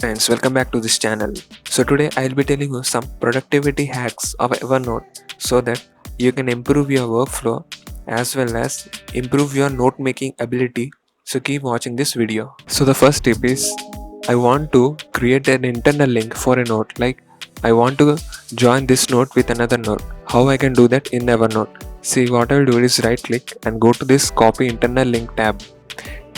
Friends, welcome back to this channel. So today I'll be telling you some productivity hacks of Evernote so that you can improve your workflow as well as improve your note making ability. So keep watching this video. So the first tip is I want to create an internal link for a note, like I want to join this note with another note. How I can do that in Evernote? See, what I'll do is right click and go to this copy internal link tab.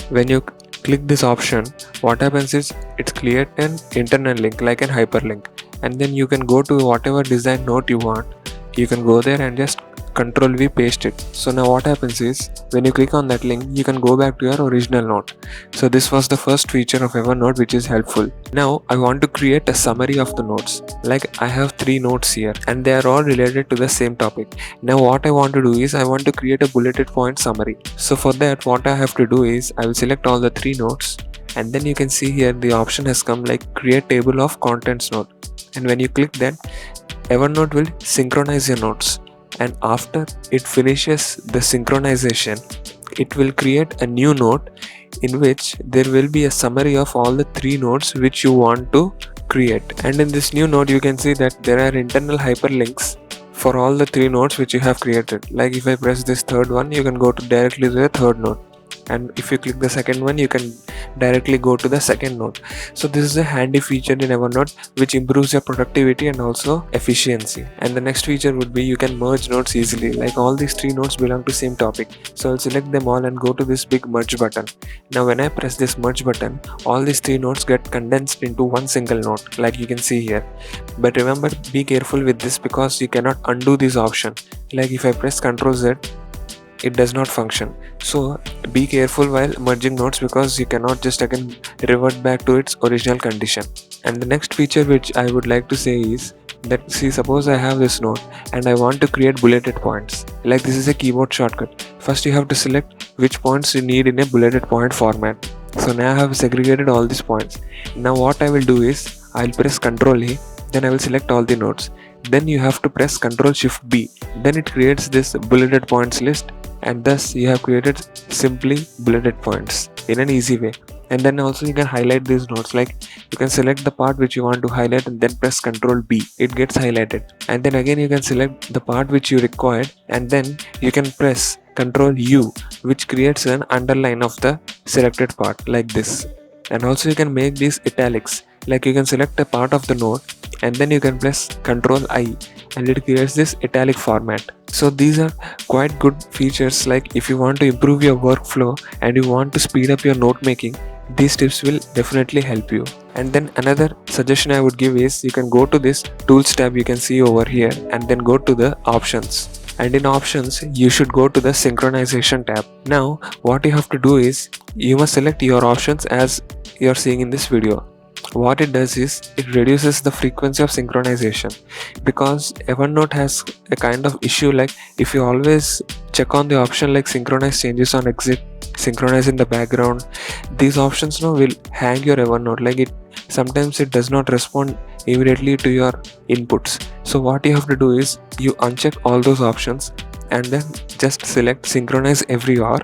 When you click this option, what happens is it's create an internal link like an hyperlink, and then you can go to whatever design note you want. You can go there and just control V paste it. So now what happens is when you click on that link, you can go back to your original note. So this was the first feature of Evernote which is helpful. Now I want to create a summary of the notes. Like I have 3 notes here and they are all related to the same topic. Now what I want to do is I want to create a bulleted point summary. So for that what I have to do is I will select all the 3 notes, and then you can see here the option has come like create table of contents note, and when you click that, Evernote will synchronize your notes, and after it finishes the synchronization, it will create a new note in which there will be a summary of all the 3 notes which you want to create. And in this new note you can see that there are internal hyperlinks for all the 3 notes which you have created. Like if I press this third one, you can go to directly to the third note, and if you click the second one, you can directly go to the second note. So this is a handy feature in Evernote which improves your productivity and also efficiency. And the next feature would be you can merge notes easily. Like all these 3 notes belong to same topic, so I'll select them all and go to this big merge button. Now when I press this merge button, all these 3 notes get condensed into one single note, like you can see here. But remember, be careful with this because you cannot undo this option. Like if I press Ctrl Z, it does not function. So be careful while merging notes because you cannot just again revert back to its original condition. And the next feature which I would like to say is that, see, suppose I have this note and I want to create bulleted points. Like this is a keyboard shortcut. First you have to select which points you need in a bulleted point format. So now I have segregated all these points. Now what I will do is I'll press Ctrl A, then I will select all the notes. Then you have to press Ctrl Shift B. Then it creates this bulleted points list, and thus you have created simply bulleted points in an easy way. And then also you can highlight these notes. Like you can select the part which you want to highlight and then press Ctrl B, it gets highlighted. And then again you can select the part which you required, and then you can press Ctrl U, which creates an underline of the selected part like this. And also you can make these italics. Like you can select a part of the note and then you can press Ctrl I, and it creates this italic format. So these are quite good features. Like if you want to improve your workflow and you want to speed up your note making, these tips will definitely help you. And then another suggestion I would give is you can go to this tools tab you can see over here, and then go to the options. And in options you should go to the synchronization tab. Now what you have to do is you must select your options as you are seeing in this video. What it does is it reduces the frequency of synchronization, because Evernote has a kind of issue. Like if you always check on the option like synchronize changes on exit, synchronize in the background, these options now will hang your Evernote. Like it sometimes it does not respond immediately to your inputs. So what you have to do is you uncheck all those options and then just select synchronize every hour,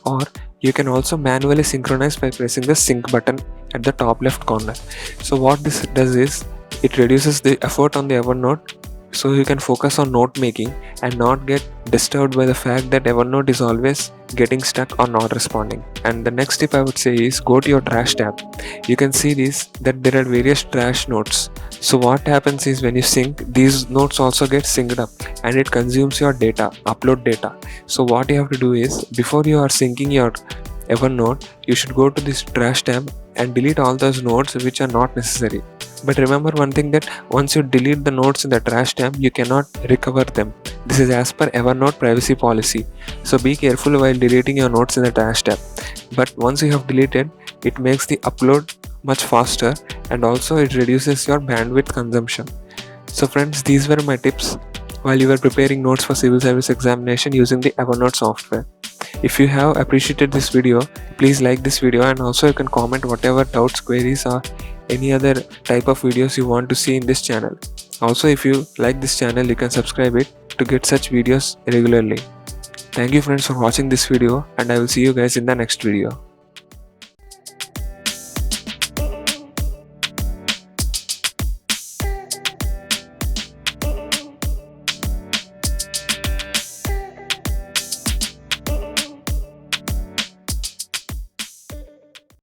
or you can also manually synchronize by pressing the sync button at the top left corner. So what this does is it reduces the effort on the Evernote, so you can focus on note making and not get disturbed by the fact that Evernote is always getting stuck or not responding. And the next tip I would say is go to your trash tab. You can see this that there are various trash notes. So what happens is when you sync, these notes also get synced up and it consumes your data, upload data. So what you have to do is before you are syncing your Evernote, you should go to this trash tab and delete all those notes which are not necessary. But remember one thing, that once you delete the notes in the trash tab, you cannot recover them. This is as per Evernote privacy policy. So be careful while deleting your notes in the trash tab. But once you have deleted, it makes the upload much faster, and also it reduces your bandwidth consumption. So friends, these were my tips while you were preparing notes for civil service examination using the Evernote software. If you have appreciated this video, please like this video, and also you can comment whatever doubts, queries or any other type of videos you want to see in this channel. Also, if you like this channel, you can subscribe it to get such videos regularly. Thank you friends for watching this video, and I will see you guys in the next video.